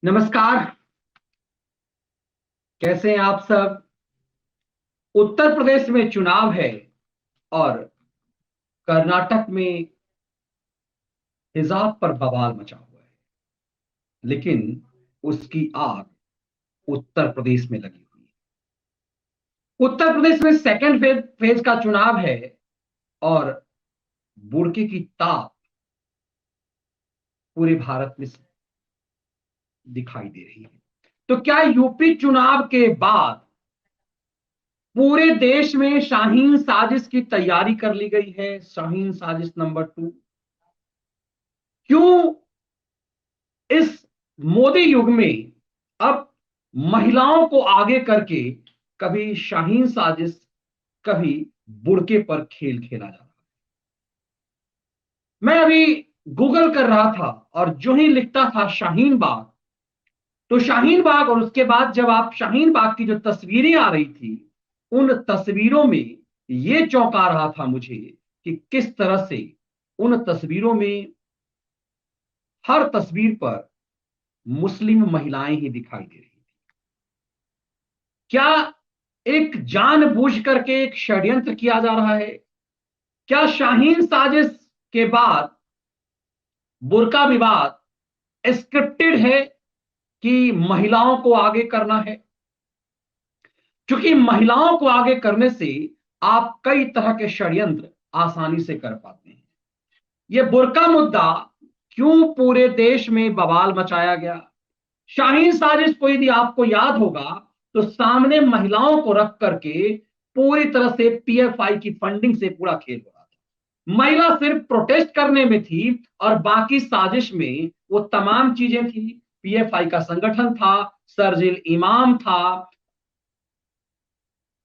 नमस्कार। कैसे हैं आप सब। उत्तर प्रदेश में चुनाव है और कर्नाटक में हिजाब पर बवाल मचा हुआ है, लेकिन उसकी आग उत्तर प्रदेश में लगी हुई है। उत्तर प्रदेश में सेकंड फेज का चुनाव है और बुड़के की ताप पूरे भारत में दिखाई दे रही है। तो क्या यूपी चुनाव के बाद पूरे देश में शाहीन साजिश की तैयारी कर ली गई है? शाहीन साजिश नंबर 2। क्यों इस मोदी युग में अब महिलाओं को आगे करके कभी शाहीन साजिश, कभी बुड़के पर खेल खेला जा रहा है? मैं अभी गूगल कर रहा था और जो ही लिखता था शाहीन बाग, तो शाहीन बाग और उसके बाद जब आप शाहीन बाग की जो तस्वीरें आ रही थी, उन तस्वीरों में यह चौंका रहा था मुझे कि किस तरह से उन तस्वीरों में हर तस्वीर पर मुस्लिम महिलाएं ही दिखाई दे रही थी। क्या एक जानबूझ करके एक षड्यंत्र किया जा रहा है? क्या शाहीन साजिश के बाद बुर्का विवाद स्क्रिप्टेड है कि महिलाओं को आगे करना है? क्योंकि महिलाओं को आगे करने से आप कई तरह के षड्यंत्र आसानी से कर पाते हैं। यह बुर्का मुद्दा क्यों पूरे देश में बवाल मचाया गया? शाहीन साजिश को यदि आपको याद होगा तो सामने महिलाओं को रख करके पूरी तरह से पीएफआई की फंडिंग से पूरा खेल हो रहा था। महिला सिर्फ प्रोटेस्ट करने में थी और बाकी साजिश में वो तमाम चीजें थी। पीएफआई का संगठन था, शरजील इमाम था,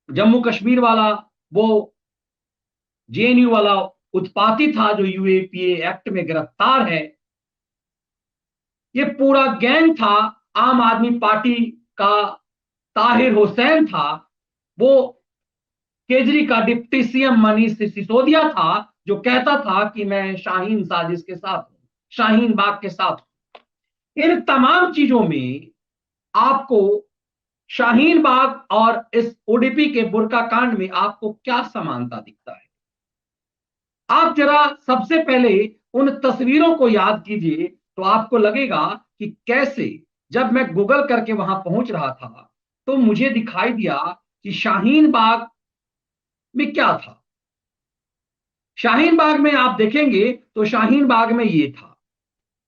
जम्मू कश्मीर वाला वो जेएनयू वाला उत्पाती था जो यूएपीए एक्ट में गिरफ्तार है। ये पूरा गैंग था। आम आदमी पार्टी का ताहिर हुसैन था, वो केजरी का डिप्टी सीएम मनीष सिसोदिया था जो कहता था कि मैं शाहीन साजिश के साथ हूं, शाहीन बाग के साथ हूं। इन तमाम चीजों में आपको शाहीन बाग और इस ओडीपी के बुर्का कांड में आपको क्या समानता दिखता है? आप जरा सबसे पहले उन तस्वीरों को याद कीजिए तो आपको लगेगा कि कैसे जब मैं गूगल करके वहां पहुंच रहा था तो मुझे दिखाई दिया कि शाहीन बाग में क्या था। शाहीन बाग में आप देखेंगे तो शाहीन बाग में ये था।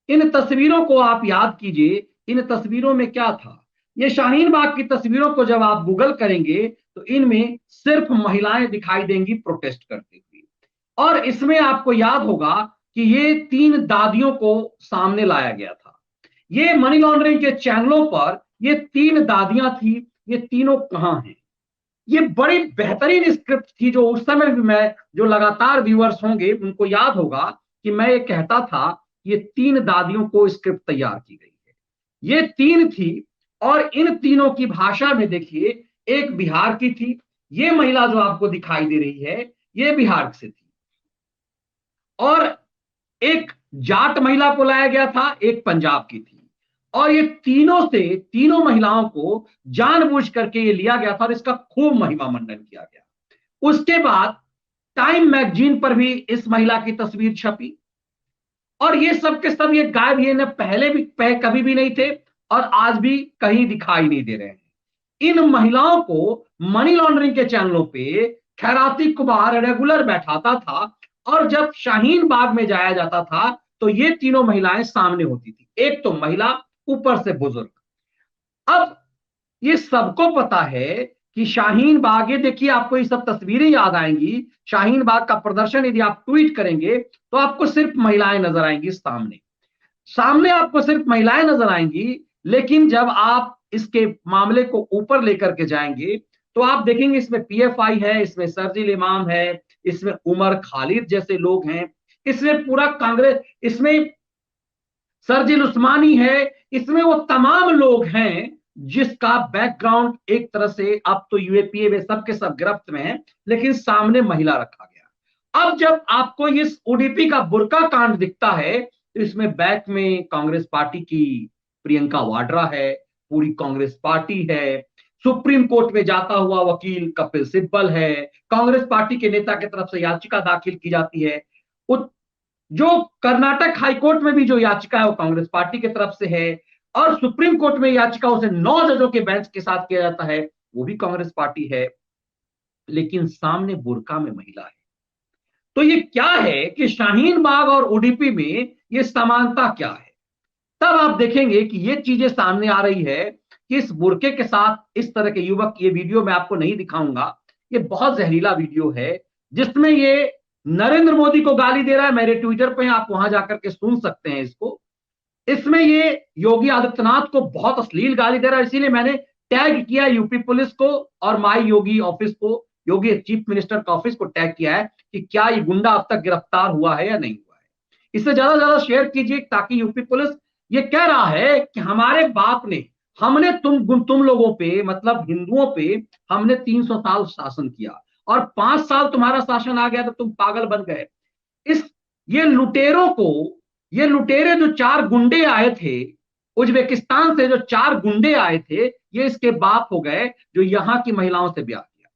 इन तस्वीरों को आप याद कीजिए, इन तस्वीरों में क्या था। ये शाहीन बाग की तस्वीरों को जब आप गूगल करेंगे तो इनमें सिर्फ महिलाएं दिखाई देंगी प्रोटेस्ट करते हुए। और इसमें आपको याद होगा कि ये 3 दादियों को सामने लाया गया था। ये मनी लॉन्ड्रिंग के चैनलों पर ये 3 दादियां थी। ये तीनों कहां हैं? ये बड़ी बेहतरीन स्क्रिप्ट थी जो उस समय भी मैं, जो लगातार व्यूअर्स होंगे उनको याद होगा कि मैं ये कहता था ये 3 दादियों को स्क्रिप्ट तैयार की गई है। ये 3 थी और इन तीनों की भाषा में देखिए, एक बिहार की थी। ये महिला जो आपको दिखाई दे रही है ये बिहार से थी, और एक जाट महिला को लाया गया था, एक पंजाब की थी। और ये तीनों से, तीनों महिलाओं को जानबूझ करके ये लिया गया था और इसका खूब महिमा मंडन किया गया। उसके बाद टाइम मैगजीन पर भी इस महिला की तस्वीर छपी और ये सब के सब ये गायब, ये न पहले भी कभी भी नहीं थे और आज भी कहीं दिखाई नहीं दे रहे हैं। इन महिलाओं को मनी लॉन्ड्रिंग के चैनलों पे खैराती कुमार रेगुलर बैठाता था और जब शाहीन बाग में जाया जाता था तो ये तीनों महिलाएं सामने होती थी, एक तो महिला, ऊपर से बुजुर्ग। अब ये सबको पता है कि शाहीन बाग, ये देखिए आपको ये सब तस्वीरें याद आएंगी। शाहीन बाग का प्रदर्शन यदि आप ट्वीट करेंगे तो आपको सिर्फ महिलाएं नजर आएंगी सामने, सामने आपको सिर्फ महिलाएं नजर आएंगी। लेकिन जब आप इसके मामले को ऊपर लेकर के जाएंगे तो आप देखेंगे इसमें पीएफआई है, इसमें शरजील इमाम है, इसमें उमर खालिद जैसे लोग हैं, इसमें पूरा कांग्रेस, इसमें शरजील उस्मानी है, इसमें वो तमाम लोग हैं जिसका बैकग्राउंड एक तरह से, अब तो यूएपीए में सबके सब गिरफ्त में है, लेकिन सामने महिला रखा गया। अब जब आपको इस ओडीपी का बुर्का कांड दिखता है तो इसमें बैक में कांग्रेस पार्टी की प्रियंका वाड्रा है, पूरी कांग्रेस पार्टी है, सुप्रीम कोर्ट में जाता हुआ वकील कपिल सिब्बल है, कांग्रेस पार्टी के नेता की तरफ से याचिका दाखिल की जाती है। जो कर्नाटक हाईकोर्ट में भी जो याचिका है वो कांग्रेस पार्टी की तरफ से है, और सुप्रीम कोर्ट में याचिका उसे 9 जजों के बेंच के साथ किया जाता है, वो भी कांग्रेस पार्टी है। लेकिन सामने बुर्का में महिला है। तो ये क्या है कि शाहीन बाग और ओडीपी में ये समानता क्या है? तब आप देखेंगे कि ये चीजें सामने आ रही है कि इस बुर्के के साथ इस तरह के युवक, ये वीडियो मैं आपको नहीं दिखाऊंगा, ये बहुत जहरीला वीडियो है जिसमें ये नरेंद्र मोदी को गाली दे रहा है। मेरे ट्विटर पे आप वहां जाकर के सुन सकते हैं इसको। इसमें ये योगी आदित्यनाथ को बहुत अश्लील गाली दे रहा है, इसीलिए मैंने टैग किया यूपी पुलिस को और माई योगी ऑफिस को, योगी चीफ मिनिस्टर का ऑफिस को टैग किया है कि क्या ये गुंडा अब तक गिरफ्तार हुआ है या नहीं हुआ है। इससे ज्यादा से ज्यादा शेयर कीजिए ताकि यूपी पुलिस, ये कह रहा है कि हमारे बाप ने, हमने तुम लोगों पे, मतलब हिंदुओं पे हमने 300 साल शासन किया और 5 साल तुम्हारा शासन आ गया तो तुम पागल बन गए। इस ये लुटेरों को, ये लुटेरे जो 4 गुंडे आए थे उज्बेकिस्तान से, जो 4 गुंडे आए थे, ये इसके बाप हो गए जो यहां की महिलाओं से ब्याह किया।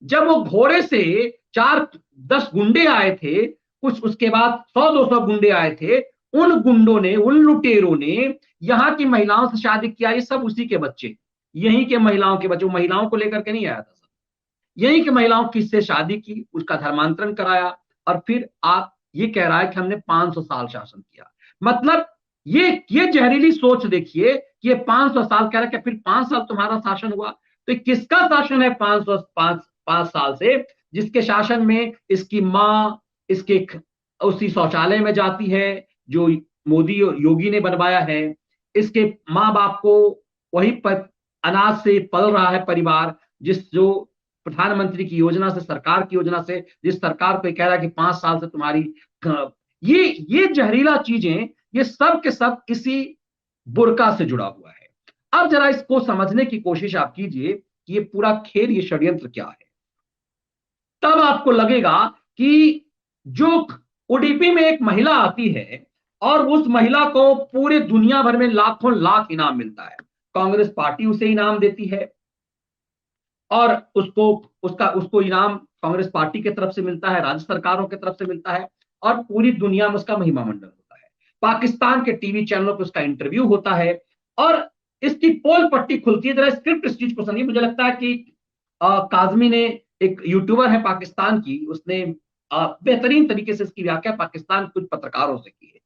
जब वो घोड़े से 4-10 गुंडे आए थे, कुछ उसके बाद 100-200 गुंडे आए थे, उन गुंडों ने, उन लुटेरों ने यहां की महिलाओं से शादी किया। ये सब उसी के बच्चे, यहीं के महिलाओं के बच्चे, महिलाओं को लेकर के नहीं आया था, यहीं की महिलाओं की से शादी की, उसका धर्मांतरण कराया, और फिर आप ये कह रहा है कि हमने 500 साल शासन किया। मतलब ये जहरीली सोच देखिए कि ये 500 साल कह रहा है कि फिर 5 साल तुम्हारा शासन हुआ, तो किसका शासन है 5 साल से? जिसके शासन में इसकी माँ इसके उसी शौचालय में जाती है जो मोदी योगी ने बनवाया है, इसके माँ बाप को वही पर अनाज से पल रहा है परिवार, जो प्रधानमंत्री की योजना से, सरकार की योजना से, जिस सरकार को कह रहा है कि 5 साल से तुम्हारी, ये जहरीला चीजें, ये सब के सब इसी बुर्का से जुड़ा हुआ है। अब जरा इसको समझने की कोशिश आप कीजिए कि ये पूरा खेल, ये षड्यंत्र क्या है। तब आपको लगेगा कि जो ओडीपी में एक महिला आती है और उस महिला को पूरे दुनिया भर में लाखों लाख इनाम मिलता है, कांग्रेस पार्टी उसे इनाम देती है और उसको इनाम कांग्रेस पार्टी की तरफ से मिलता है, राज्य सरकारों की तरफ से मिलता है, और पूरी दुनिया में उसका महिमा मंडल होता है। पाकिस्तान के टीवी चैनलों पर उसका इंटरव्यू होता है और इसकी पोल पट्टी खुलती है। जरा स्क्रिप्ट इस चीज को समझिए। मुझे लगता है कि काजमी ने, एक यूट्यूबर है पाकिस्तान की, उसने बेहतरीन तरीके से इसकी व्याख्या पाकिस्तान कुछ पत्रकारों से की है।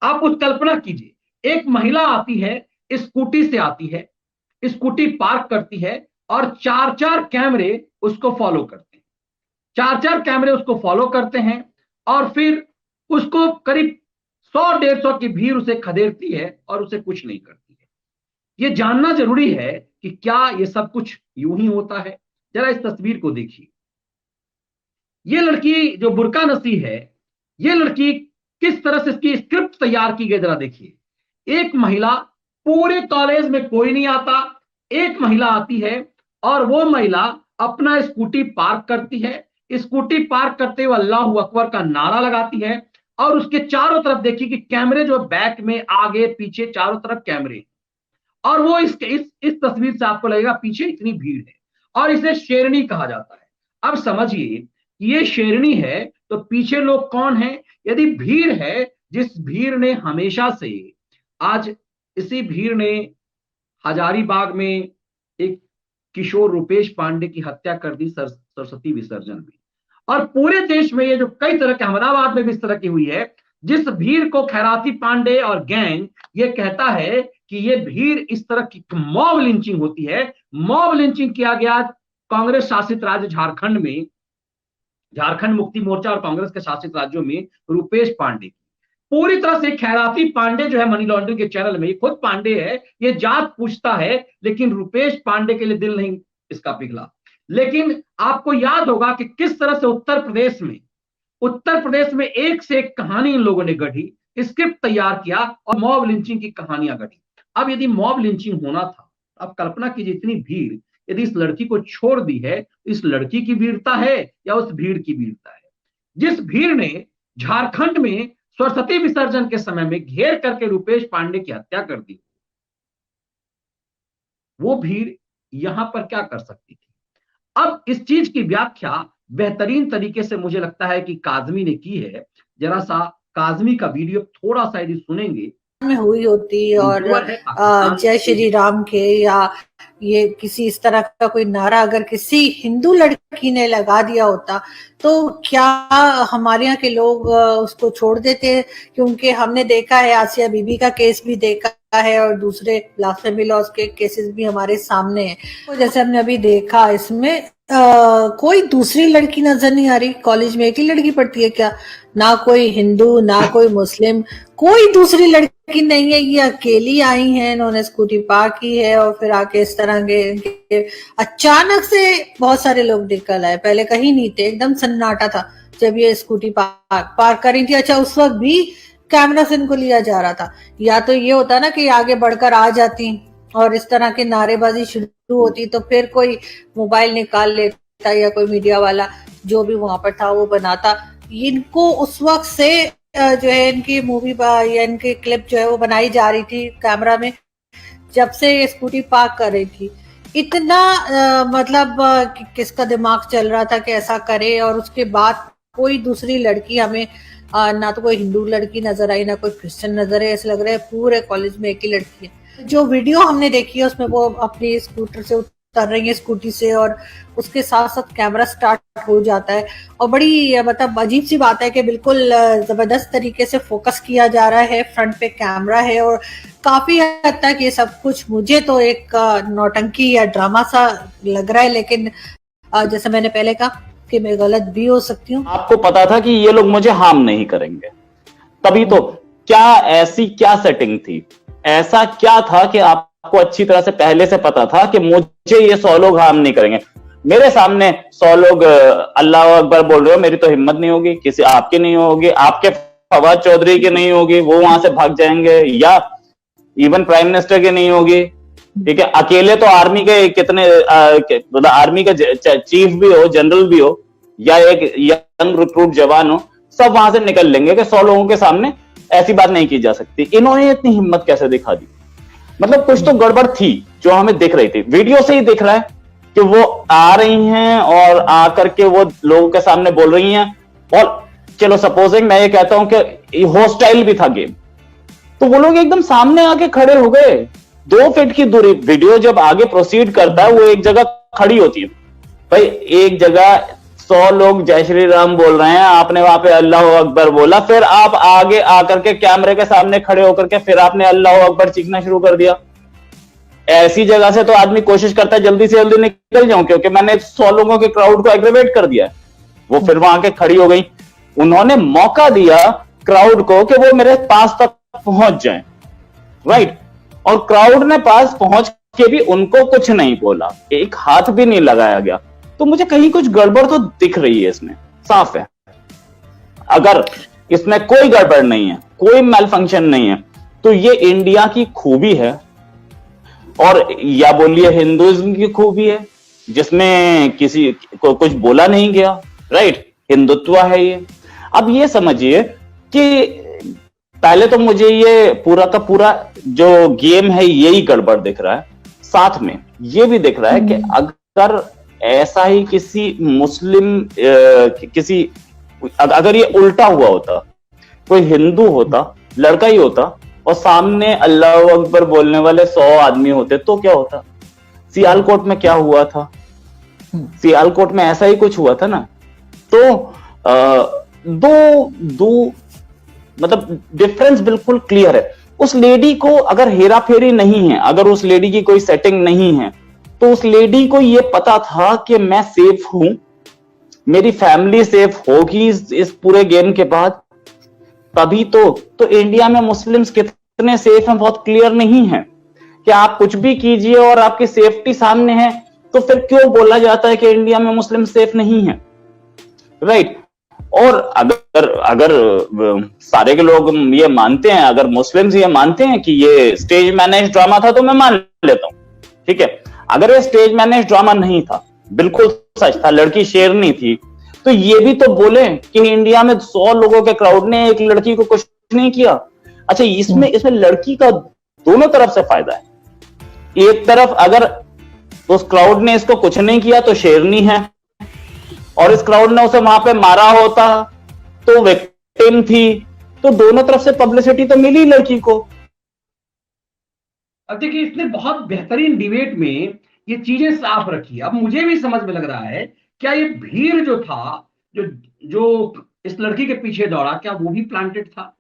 आप कुछ कल्पना कीजिए, एक महिला आती है, स्कूटी से आती है, स्कूटी पार्क करती है और 4-4 कैमरे उसको फॉलो करते हैं, 4-4 कैमरे उसको फॉलो करते हैं, और फिर उसको करीब 100-150 की भीड़ उसे खदेड़ती है और उसे कुछ नहीं करती है। ये जानना जरूरी है कि क्या ये सब कुछ यूं ही होता है। जरा इस तस्वीर को देखिए। ये लड़की जो बुर्का नसी है, ये लड़की किस तरह से इसकी स्क्रिप्ट तैयार की गई, जरा देखिए। एक महिला, पूरे कॉलेज में कोई नहीं आता, एक महिला आती है और वो महिला अपना स्कूटी पार्क करती है, स्कूटी पार्क करते हुए अल्लाहू अकबर का नारा लगाती है, और उसके चारों तरफ देखिए कि कैमरे जो बैक में, आगे पीछे चारों तरफ कैमरे, और वो इस तस्वीर से आपको लगेगा पीछे इतनी भीड़ है, और इसे शेरनी कहा जाता है। अब समझिए, ये शेरनी है तो पीछे लोग कौन है? यदि भीड़ है, जिस भीड़ ने हमेशा से, आज इसी भीड़ ने हजारीबाग में एक किशोर रुपेश पांडे की हत्या कर दी सरस्वती विसर्जन में, और पूरे देश में ये जो कई तरह के, अहमदाबाद में भी इस तरह की हुई है, जिस भीड़ को खैराती पांडे और गैंग ये कहता है कि ये भीड़ इस तरह की मॉब लिंचिंग होती है। मॉब लिंचिंग किया गया कांग्रेस शासित राज्य झारखंड में, झारखंड मुक्ति मोर्चा और कांग्रेस के शासित राज्यों में रुपेश पांडे की पूरी तरह से। खैराती पांडे जो है मनी लॉन्ड्रिंग के चैनल में, खुद पांडे है, ये जात पूछता है, लेकिन रुपेश पांडे के लिए दिल नहीं इसका पिघला। लेकिन आपको याद होगा कि किस तरह से उत्तर प्रदेश में एक से एक कहानी इन लोगों ने गढ़ी, स्क्रिप्ट तैयार किया और मॉब लिंचिंग की कहानियां गढ़ी। अब यदि मॉब लिंचिंग होना था, अब कल्पना कीजिए इतनी भीड़ यदि इस लड़की को छोड़ दी है, इस लड़की की वीरता है या उस भीड़ की वीरता है? जिस भीड़ ने झारखंड में सरस्वती विसर्जन के समय में घेर करके रुपेश पांडे की हत्या कर दी, वो भीड़ यहां पर क्या कर सकती थी? अब इस चीज की व्याख्या बेहतरीन तरीके से मुझे लगता है कि काजमी ने की है। जरा सा काजमी का वीडियो थोड़ा सा यदि सुनेंगे में हुई होती और जय श्री राम के या ये किसी इस तरह का कोई नारा अगर किसी हिंदू लड़की ने लगा दिया होता तो क्या हमारे यहाँ के लोग उसको छोड़ देते? क्योंकि हमने देखा है, आसिया बीबी का केस भी देखा है और दूसरे ब्लास्फेमी लॉज के केसेस भी हमारे सामने हैं। तो जैसे हमने अभी देखा, इसमें कोई दूसरी लड़की नजर नहीं आ रही। कॉलेज में एक ही लड़की पढ़ती है क्या? ना कोई हिंदू, ना कोई मुस्लिम, कोई दूसरी लड़की नहीं है। ये अकेली आई हैं, इन्होंने स्कूटी पार्क की है और फिर आके इस तरह के अचानक से बहुत सारे लोग निकल आए। पहले कहीं नहीं थे, एकदम सन्नाटा था जब ये स्कूटी पार्क कर रही थी। अच्छा, उस वक्त भी कैमरा से इनको लिया जा रहा था। या तो ये होता ना कि आगे बढ़कर आ जाती और इस तरह की नारेबाजी शुरू होती तो फिर कोई मोबाइल निकाल लेता या कोई मीडिया वाला जो भी वहां पर था वो बनाता। इनको उस वक्त से जो है इनकी मूवी या इनकी क्लिप जो है वो बनाई जा रही थी कैमरा में, जब से ये स्कूटी पार्क कर रही थी। इतना मतलब किसका दिमाग चल रहा था कि ऐसा करे। और उसके बाद कोई दूसरी लड़की हमें ना तो कोई हिंदू लड़की नजर आई, ना कोई क्रिश्चियन नजर है। ऐसा लग रहा है पूरे कॉलेज में एक ही लड़की है। जो वीडियो हमने देखी है उसमें वो अपनी स्कूटर से उतर रही है, स्कूटी से, और उसके साथ साथ कैमरा स्टार्ट हो जाता है। और बड़ी मतलब अजीब सी बात है कि बिल्कुल जबरदस्त तरीके से फोकस किया जा रहा है, फ्रंट पे कैमरा है और काफी हद तक ये सब कुछ मुझे तो एक नौटंकी या ड्रामा सा लग रहा है। लेकिन जैसे मैंने पहले कहा कि मैं गलत भी हो सकती हूँ। आपको पता था कि ये लोग मुझे हार्म नहीं करेंगे, तभी तो क्या ऐसी क्या सेटिंग थी, ऐसा क्या था कि आपको अच्छी तरह से पहले से पता था कि मुझे ये 100 लोग हार्म नहीं करेंगे? मेरे सामने 100 लोग अल्लाह अकबर बोल रहे हो, मेरी तो हिम्मत नहीं होगी, किसी आपकी नहीं होगी, आपके फवाद चौधरी की नहीं होगी, वो वहां से भाग जाएंगे, या इवन प्राइम मिनिस्टर की नहीं होगी। ठीक है, अकेले तो आर्मी के कितने मतलब आर्मी का चीफ भी हो, जनरल भी हो, या एक यंग रिक्रूट जवान हो, सब वहां से निकल लेंगे कि 100 लोगों के सामने ऐसी बात नहीं की जा सकती। इन्होंने इतनी हिम्मत कैसे दिखा दी? मतलब कुछ तो गड़बड़ थी जो हमें दिख रही थी। वीडियो से ही दिख रहा है कि वो आ रही हैं और आकर के वो लोगों के सामने बोल रही हैं। और चलो सपोजिंग मैं ये कहता हूं कि हॉस्टाइल भी था गेम, तो वो लोग एकदम सामने आके खड़े हो गए। 2 फीट की दूरी, वीडियो जब आगे प्रोसीड करता है वो एक जगह खड़ी होती है। भाई एक जगह 100 लोग जय श्री राम बोल रहे हैं, आपने वहां पे अल्लाह अकबर बोला, फिर आप आगे आकर के कैमरे के सामने खड़े होकर के फिर आपने अल्लाह अकबर चीखना शुरू कर दिया। ऐसी जगह से तो आदमी कोशिश करता है जल्दी से जल्दी निकल जाऊं, क्योंकि मैंने 100 लोगों के क्राउड को एग्रीवेट कर दिया है। वो फिर वहां के खड़ी हो गई। उन्होंने मौका दिया क्राउड को कि वो मेरे पास तक पहुंच जाए, राइट? और क्राउड ने पास पहुंच के भी उनको कुछ नहीं बोला, एक हाथ भी नहीं लगाया गया। तो मुझे कहीं कुछ गड़बड़ तो दिख रही है इसमें, साफ है। अगर इसमें कोई गड़बड़ नहीं है, कोई मैल फंक्शन नहीं है, तो ये इंडिया की खूबी है, और या बोलिए हिंदुइज्म की खूबी है, जिसमें किसी को कुछ बोला नहीं गया, राइट? हिंदुत्व है ये। अब ये समझिए कि पहले तो मुझे ये पूरा का पूरा जो गेम है यही गड़बड़ दिख रहा है, साथ में ये भी दिख रहा है कि अगर ऐसा ही किसी मुस्लिम अगर ये उल्टा हुआ होता, कोई हिंदू होता, लड़का ही होता, और सामने अल्लाह अकबर बोलने वाले 100 आदमी होते, तो क्या होता? सियालकोट में क्या हुआ था? सियालकोट में ऐसा ही कुछ हुआ था ना। तो दो मतलब डिफरेंस बिल्कुल क्लियर है। उस लेडी को अगर हेरा फेरी नहीं है, अगर उस लेडी की कोई सेटिंग नहीं है, तो उस लेडी को यह पता था कि मैं सेफ हूं, मेरी फैमिली सेफ होगी इस पूरे गेम के बाद, तभी तो इंडिया में मुस्लिम्स कितने सेफ हैं बहुत क्लियर नहीं है। कि आप कुछ भी कीजिए और आपकी सेफ्टी सामने है, तो फिर क्यों बोला जाता है कि इंडिया में मुस्लिम सेफ नहीं है, राइट? और अगर सारे के लोग ये मानते हैं, अगर मुस्लिम्स ये मानते हैं कि ये स्टेज मैनेज ड्रामा था, तो मैं मान लेता हूं, ठीक है। अगर ये स्टेज मैनेज ड्रामा नहीं था, बिल्कुल सच था, लड़की शेरनी थी, तो ये भी तो बोले कि इंडिया में 100 लोगों के क्राउड ने एक लड़की को कुछ नहीं किया। अच्छा, इसमें लड़की का दोनों तरफ से फायदा है। एक तरफ अगर उस क्राउड ने इसको कुछ नहीं किया तो शेरनी है, और इस क्राउड ने उसे वहां पे मारा होता तो विक्टिम थी। तो दोनों तरफ से पब्लिसिटी तो मिली लड़की को। अब देखिए, इसने बहुत बेहतरीन डिबेट में ये चीजें साफ रखी। अब मुझे भी समझ में लग रहा है, क्या ये भीड़ जो था, जो इस लड़की के पीछे दौड़ा, क्या वो भी प्लांटेड था?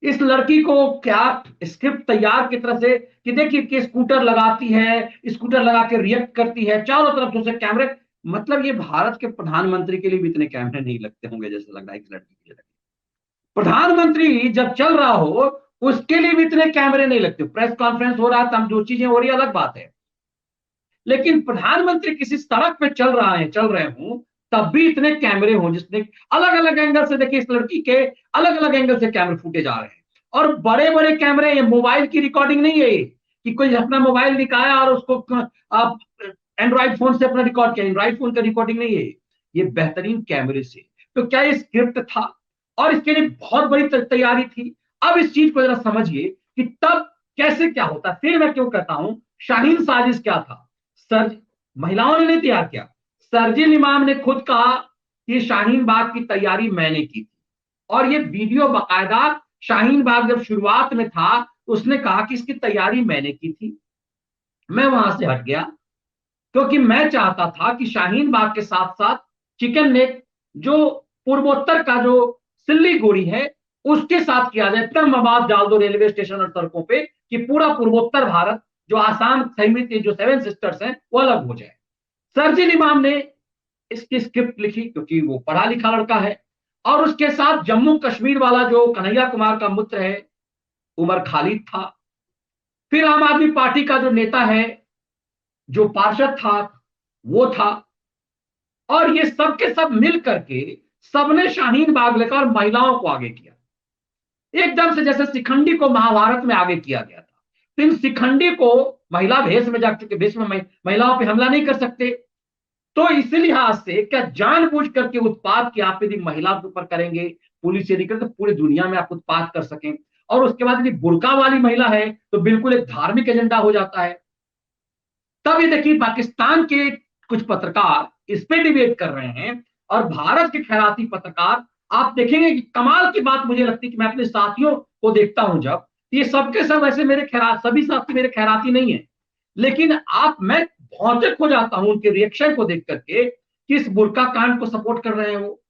इस लड़की को क्या स्क्रिप्ट तैयार की तरह से कि देखिए कि स्कूटर लगाती है, स्कूटर लगा के रिएक्ट करती है, चारों तरफ से कैमरे, मतलब ये भारत के प्रधानमंत्री के लिए भी इतने कैमरे नहीं लगते होंगे जैसे लग रहा है इस लड़की के लिए। प्रधानमंत्री जब चल रहा हो उसके लिए भी इतने कैमरे नहीं लगते। प्रेस कॉन्फ्रेंस हो रहा है, तब जो चीजें हो रही है अलग बात है, लेकिन प्रधानमंत्री किसी सड़क पे चल रहे हों तब भी इतने कैमरे हों, जिसने अलग अलग एंगल से, देखिए इस लड़की के अलग अलग एंगल से कैमरे फूटे जा रहे हैं, और बड़े बड़े कैमरे। ये मोबाइल की रिकॉर्डिंग नहीं है कि कोई अपना मोबाइल दिखाया और उसको एंड्रॉइड फोन से अपना रिकॉर्ड किया, एंड्रॉइड फोन का रिकॉर्डिंग नहीं है, ये बेहतरीन कैमरे से। तो क्या ये स्क्रिप्ट था और इसके लिए बहुत बड़ी तैयारी थी? अब इस चीज को जरा समझिए कि तब कैसे क्या होता। फिर मैं क्यों कहता हूं शाहीन साजिश क्या था? सर, महिलाओं ने नहीं तैयार किया। शर्जील इमाम ने खुद कहा कि शाहीन बाग की तैयारी मैंने की थी, और ये वीडियो बाकायदा शाहीन बाग जब शुरुआत में था उसने कहा कि इसकी तैयारी मैंने की थी। मैं वहां से हट गया क्योंकि मैं चाहता था कि शाहीन बाग के साथ साथ चिकन नेक, जो पूर्वोत्तर का जो सिल्लीगुड़ी है, उसके साथ किया जाए। तब मवाद डाल दो रेलवे स्टेशन और सड़कों पे कि पूरा पूर्वोत्तर भारत, जो आसाम सहित जो 7 सिस्टर्स हैं, वो अलग हो जाए। शर्जील इमाम ने इसकी स्क्रिप्ट लिखी क्योंकि वो पढ़ा लिखा लड़का है, और उसके साथ जम्मू कश्मीर वाला जो कन्हैया कुमार का मित्र है उमर खालिद था। फिर आम आदमी पार्टी का जो नेता है, जो पार्षद था, वो था। और ये सब के सब मिल करके सबने शाहीन बाग लेकर महिलाओं को आगे किया, एकदम से जैसे शिखंडी को महाभारत में आगे किया गया था। तो इन शिखंडी को महिला भेष में जा चुके, भेष में महिलाओं पे हमला नहीं कर सकते, तो इस लिहाज से क्या जानबूझ करके उत्पाद की आप यदि महिला के ऊपर करेंगे, पुलिस यदि करे, तो पूरी दुनिया में आप उत्पाद कर सकें। और उसके बाद यदि बुर्का वाली महिला है तो बिल्कुल एक धार्मिक एजेंडा हो जाता है। तब ये देखिए पाकिस्तान के कुछ पत्रकार इस पे डिबेट कर रहे हैं, और भारत के खैराती पत्रकार, आप देखेंगे कि कमाल की बात मुझे लगती है कि मैं अपने साथियों को देखता हूं जब, ये सबके सब ऐसे मेरे सभी साथी मेरे खैराती नहीं है, लेकिन मैं भौचक हो जाता हूं उनके रिएक्शन को देख करके कि इस बुर्का कांड को सपोर्ट कर रहे हैं वो,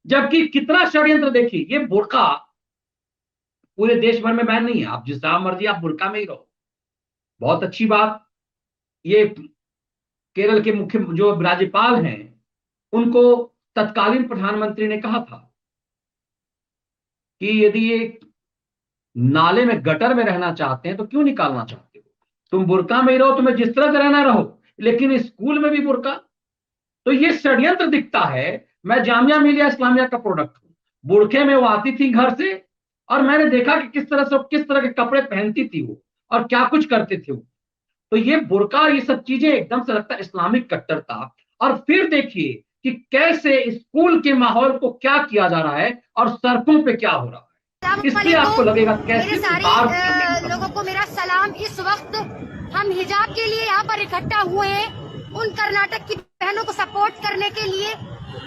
जबकि कितना षड्यंत्र। देखिए ये बुर्का पूरे देश भर में बैन नहीं है, आप जिस जहां मर्जी आप बुर्का में ही रहो, बहुत अच्छी बात। ये केरल के मुख्य जो राज्यपाल हैं, उनको तत्कालीन प्रधानमंत्री ने कहा था कि यदि ये नाले में गटर में रहना चाहते हैं तो क्यों निकालना चाहते हो, तुम बुर्का में ही रहो, तुम्हें जिस तरह से रहना रहो, लेकिन स्कूल में भी बुर्का। तो ये षड्यंत्र दिखता है। मैं जामिया मिलिया इस्लामिया का प्रोडक्ट हूं, बुर्के में वो आती थी घर से, और मैंने देखा कि किस तरह के कपड़े पहनती थी वो और क्या कुछ करते थे वो। तो ये बुर्का, ये सब चीजें एकदम से लगता है इस्लामिक कट्टरता। और फिर देखिए कि कैसे स्कूल के माहौल को क्या किया जा रहा है और सड़कों पे क्या हो रहा है, इससे आपको लगेगा कैसे लोगों को मेरा सलाम। इस वक्त हम हिजाब के लिए यहाँ पर इकट्ठा हुए हैं, उन कर्नाटक की बहनों को सपोर्ट करने के लिए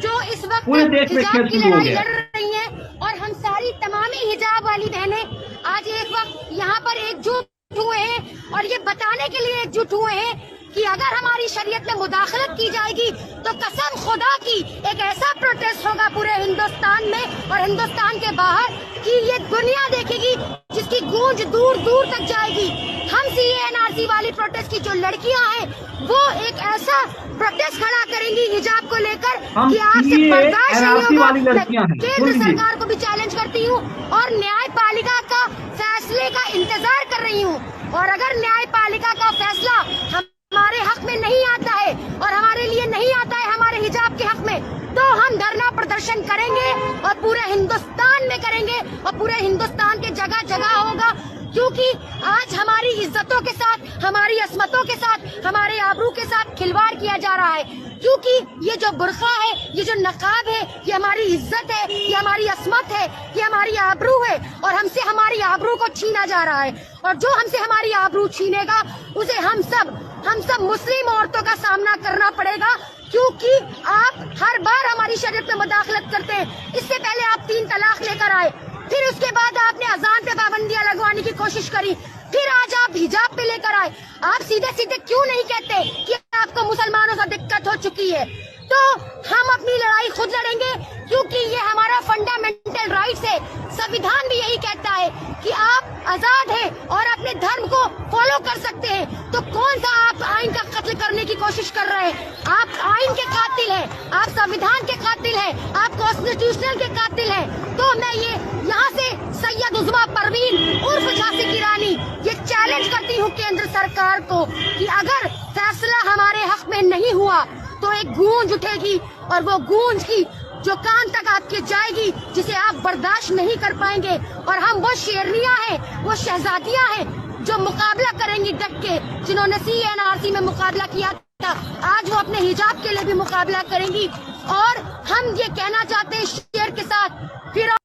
जो इस वक्त हिजाब की लड़ाई लड़ रही हैं, और हम सारी तमामी हिजाब वाली बहनें आज एक वक्त यहाँ पर एकजुट हुए हैं और ये बताने के लिए एकजुट हुए हैं कि अगर हमारी शरीयत में मुदाखलत की जाएगी तो कसम खुदा की एक ऐसा प्रोटेस्ट होगा पूरे हिंदुस्तान में और हिंदुस्तान के बाहर कि ये दुनिया देखेगी, जिसकी गूंज दूर दूर तक जाएगी। हम CAA-NRC वाली प्रोटेस्ट की जो लड़कियां हैं वो एक ऐसा प्रोटेस्ट खड़ा करेंगी हिजाब को लेकर कि आपसे बर्दाश्त नहीं होगा। केंद्र सरकार को भी चैलेंज करती हूँ और न्यायपालिका का फैसले का इंतजार कर रही हूँ, और अगर न्यायपालिका का फैसला हमारे हक में नहीं आता है और हमारे लिए नहीं आता है हमारे हिजाब के हक में, तो हम धरना प्रदर्शन करेंगे और पूरे हिंदुस्तान में करेंगे और पूरे हिंदुस्तान के जगह जगह होगा, क्योंकि आज हमारी इज्जतों के साथ, हमारी असमतों के साथ, हमारे आबरू के साथ खिलवाड़ किया जा रहा है। क्योंकि ये जो बुर्का है, ये जो नकाब है, ये हमारी इज्जत है, ये हमारी असमत है, ये हमारी आबरू है, और हमसे हमारी आबरू को छीना जा रहा है। और जो हमसे हमारी आबरू छीनेगा उसे हम सब मुस्लिम औरतों का सामना करना पड़ेगा। क्योंकि आप हर बार हमारी शरीयत में मुदाखलत करते हैं। इससे पहले आप 3 तलाक लेकर आए, फिर उसके बाद आपने अजान पे पाबंदियां लगवाने की कोशिश करी, फिर आज आप हिजाब पे लेकर आए। आप सीधे सीधे क्यों नहीं कहते कि आपको मुसलमानों से दिक्कत हो चुकी है? तो हम अपनी लड़ाई खुद लड़ेंगे, क्योंकि ये हमारा फंडामेंटल राइट्स है। संविधान भी यही कहता है कि आप आजाद हैं और अपने धर्म को फॉलो कर सकते हैं। तो कौन सा आप आइन का कत्ल करने की कोशिश कर रहे हैं? आप आइन के कातिल हैं, आप संविधान के कातिल हैं, आप कॉन्स्टिट्यूशनल के कातिल हैं। तो मैं ये यहाँ से सैयद उज़्मा परवीन उर्फ झांसी की रानी ये चैलेंज करती हूँ केंद्र सरकार को कि अगर फैसला हमारे हक में नहीं हुआ तो एक गूंज उठेगी, और वो गूंज की जो कान तक आपके जाएगी, जिसे आप बर्दाश्त नहीं कर पाएंगे। और हम वो शेरनियां हैं, वो शहजादियां हैं जो मुकाबला करेंगी डट के। जिन्होंने CNRC में मुकाबला किया था, आज वो अपने हिजाब के लिए भी मुकाबला करेंगी। और हम ये कहना चाहते हैं शेर के साथ। फिर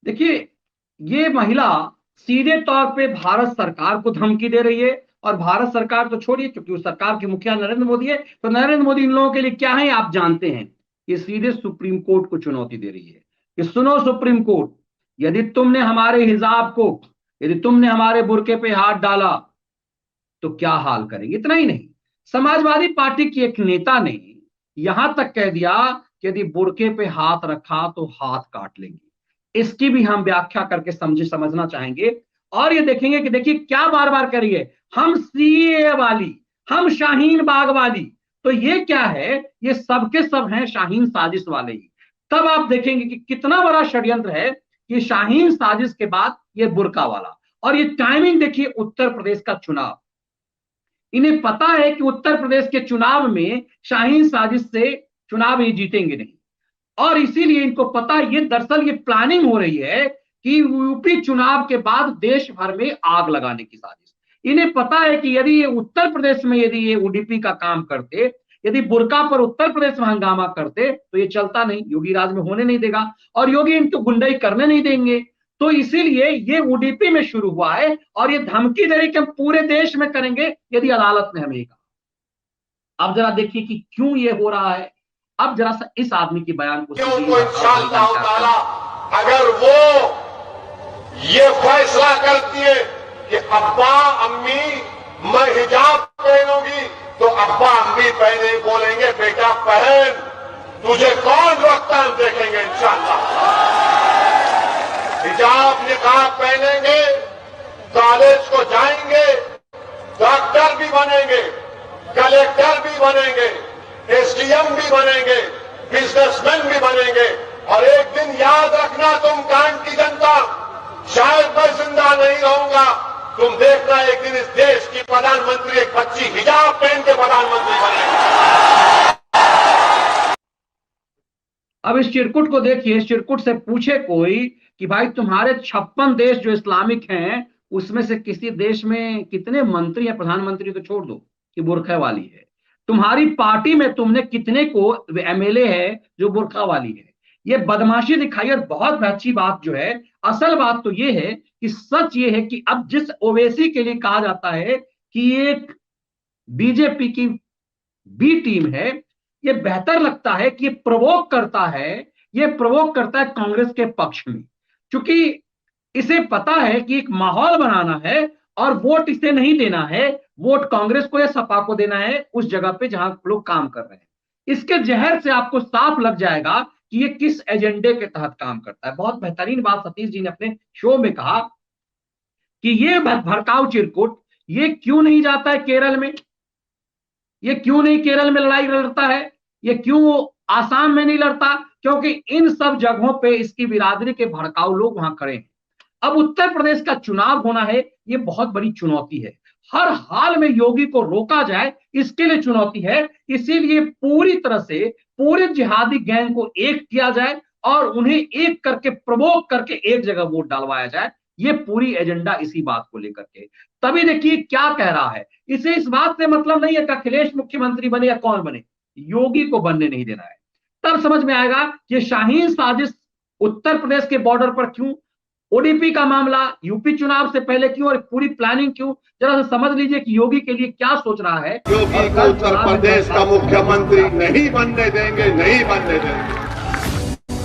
देखिए, ये महिला सीधे तौर पे भारत सरकार को धमकी दे रही है। और भारत सरकार तो छोड़िए, क्योंकि उस सरकार के मुखिया नरेंद्र मोदी है, तो नरेंद्र मोदी इन लोगों के लिए क्या है आप जानते हैं। ये सीधे सुप्रीम कोर्ट को चुनौती दे रही है कि सुनो सुप्रीम कोर्ट, यदि तुमने हमारे हिजाब को, यदि तुमने हमारे बुर्के पे हाथ डाला तो क्या हाल करेंगे। इतना ही नहीं, समाजवादी पार्टी की एक नेता ने यहां तक कह दिया कि यदि बुर्के पे हाथ रखा तो हाथ काट लेंगे। इसकी भी हम व्याख्या करके समझना चाहेंगे। और ये देखेंगे कि देखिए क्या बार बार करिए, हम CAA वाली, हम शाहीन बाग वाली, तो ये क्या है, ये सबके सब हैं शाहीन साजिश वाले ही। तब आप देखेंगे कि कितना बड़ा षड्यंत्र है कि शाहीन साजिश के बाद ये बुर्का वाला। और ये टाइमिंग देखिए, उत्तर प्रदेश का चुनाव, इन्हें पता है कि उत्तर प्रदेश के चुनाव में शाहीन साजिश से चुनाव ये जीतेंगे नहीं, और इसीलिए इनको पता है, ये दरअसल ये प्लानिंग हो रही है कि यूपी चुनाव के बाद देश भर में आग लगाने की साजिश। इन्हें पता है कि यदि ये उत्तर प्रदेश में, यदि ये UDP का काम करते, यदि बुर्का पर उत्तर प्रदेश में हंगामा करते, तो ये चलता नहीं, योगी राज में होने नहीं देगा, और योगी इनको गुंडाई करने नहीं देंगे। तो इसीलिए ये UDP में शुरू हुआ है, और ये धमकी दे रही कि हम पूरे देश में करेंगे यदि अदालत ने हमें कहा। अब जरा देखिए कि क्यों ये हो रहा है। अब जरा सा इस आदमी की बयान को अगर वो ये फैसला करती है कि अब्बा अम्मी मैं हिजाब पहनूंगी, तो अब्बा अम्मी पहने बोलेंगे बेटा पहन, तुझे कौन रोकता, हम देखेंगे इंशाअल्लाह। हिजाब निकाब पहनेंगे, कॉलेज को जाएंगे, डॉक्टर भी बनेंगे, कलेक्टर भी बनेंगे, SDM भी बनेंगे, बिजनेसमैन भी बनेंगे। और एक दिन याद रखना तुम कान की जनता, शायद मैं जिंदा नहीं रहूंगा, तुम देखना एक दिन इस देश की प्रधानमंत्री एक बच्ची हिजाब पहन के प्रधानमंत्री बनेगी। अब इस चिरकुट को देखिए, इस चिरकुट से पूछे कोई कि भाई तुम्हारे 56 देश जो इस्लामिक हैं, उसमें से किसी देश में कितने मंत्री या प्रधानमंत्री तो छोड़ दो कि बुर्का वाली है। तुम्हारी पार्टी में तुमने कितने को MLA है जो बुर्का वाली है। ये बदमाशी दिखाई। और बहुत अच्छी बात जो है, असल बात तो ये है कि सच ये है कि अब जिस ओवैसी के लिए कहा जाता है कि एक बीजेपी की बी टीम है, ये बेहतर लगता है कि ये प्रवोक करता है, ये प्रवोक करता है कांग्रेस के पक्ष में, क्योंकि इसे पता है कि एक माहौल बनाना है और वोट इसे नहीं देना है, वोट कांग्रेस को या सपा को देना है उस जगह पे जहां लोग काम कर रहे हैं। इसके जहर से आपको साफ लग जाएगा कि ये किस एजेंडे के तहत काम करता है। बहुत बेहतरीन बात सतीश जी ने अपने शो में कहा कि ये भड़काऊ चिरकुट ये क्यों नहीं जाता है केरल में, ये क्यों नहीं केरल में लड़ाई लड़ता है, ये क्यों आसाम में नहीं लड़ता, क्योंकि इन सब जगहों पे इसकी बिरादरी के भड़काऊ लोग वहां खड़े हैं। अब उत्तर प्रदेश का चुनाव होना है, ये बहुत बड़ी चुनौती है। हर हाल में योगी को रोका जाए इसके लिए चुनौती है। इसीलिए पूरी तरह से पूरे जिहादी गैंग को एक किया जाए और उन्हें एक करके प्रवोक करके एक जगह वोट डालवाया जाए। ये पूरी एजेंडा इसी बात को लेकर के। तभी देखिए क्या कह रहा है, इसे इस बात से मतलब नहीं है कि अखिलेश मुख्यमंत्री बने या कौन बने, योगी को बनने नहीं देना है। तब समझ में आएगा कि शाहीन साजिश उत्तर प्रदेश के बॉर्डर पर क्यों, ओडीपी का मामला यूपी चुनाव से पहले क्यों, और पूरी प्लानिंग क्यों। जरा सा समझ लीजिए कि योगी के लिए क्या सोच रहा है। योगी को उत्तर प्रदेश का मुख्यमंत्री नहीं बनने देंगे, नहीं बनने देंगे।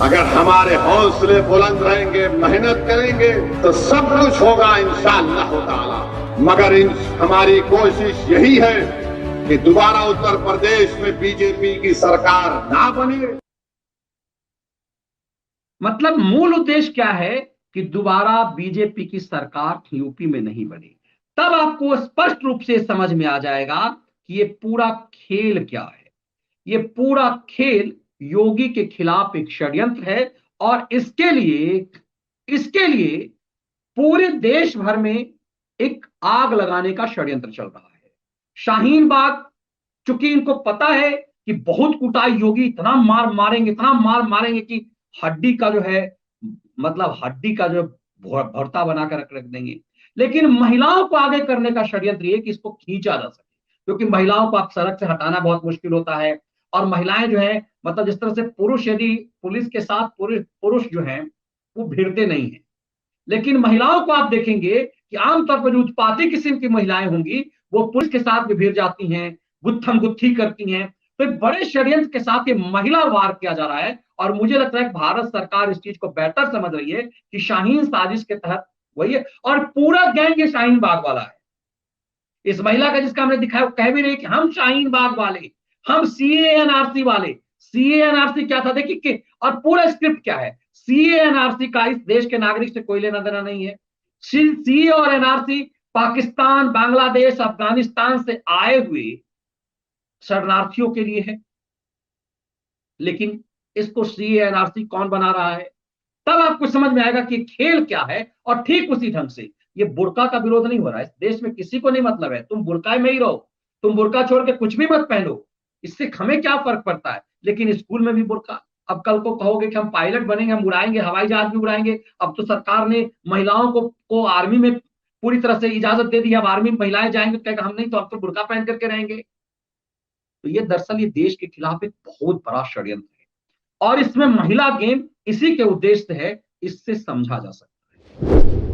अगर हमारे हौसले बुलंद रहेंगे, मेहनत करेंगे तो सब कुछ होगा इंशाअल्लाह ताला। मगर हमारी कोशिश यही है कि दोबारा उत्तर प्रदेश में बीजेपी की सरकार ना बने। मतलब मूल उद्देश्य क्या है कि दोबारा बीजेपी की सरकार यूपी में नहीं बने। तब आपको स्पष्ट रूप से समझ में आ जाएगा कि ये पूरा खेल क्या है। ये पूरा खेल योगी के खिलाफ एक षड्यंत्र है, और इसके लिए पूरे देश भर में एक आग लगाने का षड्यंत्र चल रहा है। शाहीन बाग, चूंकि इनको पता है कि बहुत कुटाई योगी, इतना मार मारेंगे कि हड्डी का जो है, मतलब हड्डी का जो भरता बनाकर रख देंगे। लेकिन महिलाओं को आगे करने का षड्यंत्र ये कि इसको खींचा जा सके, क्योंकि महिलाओं को आप सड़क से हटाना बहुत मुश्किल होता है। और महिलाएं जो है, मतलब जिस तरह से पुरुष, यदि पुलिस के साथ पुरुष जो है वो भिड़ते नहीं है, लेकिन महिलाओं को आप देखेंगे कि आमतौर पर जो उत्पाती किस्म की महिलाएं होंगी वो पुलिस के साथ भी भिड़ जाती हैं, गुत्थम गुत्थी करती हैं। तो एक बड़े षड्यंत्र के साथ ये महिला वार किया जा रहा है, और मुझे लगता है कि भारत सरकार इस चीज को बेहतर समझ रही है कि शाहीन साजिश के तहत वही है, और पूरा गैंग ये शाहीन बाग वाला है। इस महिला का जिसका हमने दिखाया, कह भी रही कि हम शाहीन बाग वाले, हम सीएएनआरसी वाले। सीएएनआरसी क्या था देखिए, और पूरा स्क्रिप्ट क्या है। सीएएनआरसी का इस देश के नागरिक से कोई लेना देना नहीं है। सीए और एनआरसी पाकिस्तान, बांग्लादेश, अफगानिस्तान से आए हुए शरणार्थियों के लिए है। लेकिन इसको सीएएनआरसी कौन बना रहा है, तब आपको समझ में आएगा कि खेल क्या है। और ठीक उसी ढंग से ये बुर्का का विरोध नहीं हो रहा है। इस देश में किसी को नहीं मतलब है, तुम बुर्का में ही रहो, तुम बुर्का छोड़ के कुछ भी मत पहनो, इससे हमें क्या फर्क पड़ता है। लेकिन स्कूल में भी बुर्का। अब कल को कहोगे कि हम पायलट बनेंगे, हम उड़ाएंगे, हवाई जहाज भी उड़ाएंगे। अब तो सरकार ने महिलाओं को आर्मी में पूरी तरह से इजाजत दे दी है। अब आर्मी में महिलाएं जाएंगे, कहेगा हम नहीं, तो अब तो बुर्का पहन करके रहेंगे। तो ये दरअसल ये देश के खिलाफ एक बहुत बड़ा षड्यंत्र है, और इसमें महिला गेम इसी के उद्देश्य है, इससे समझा जा सकता है।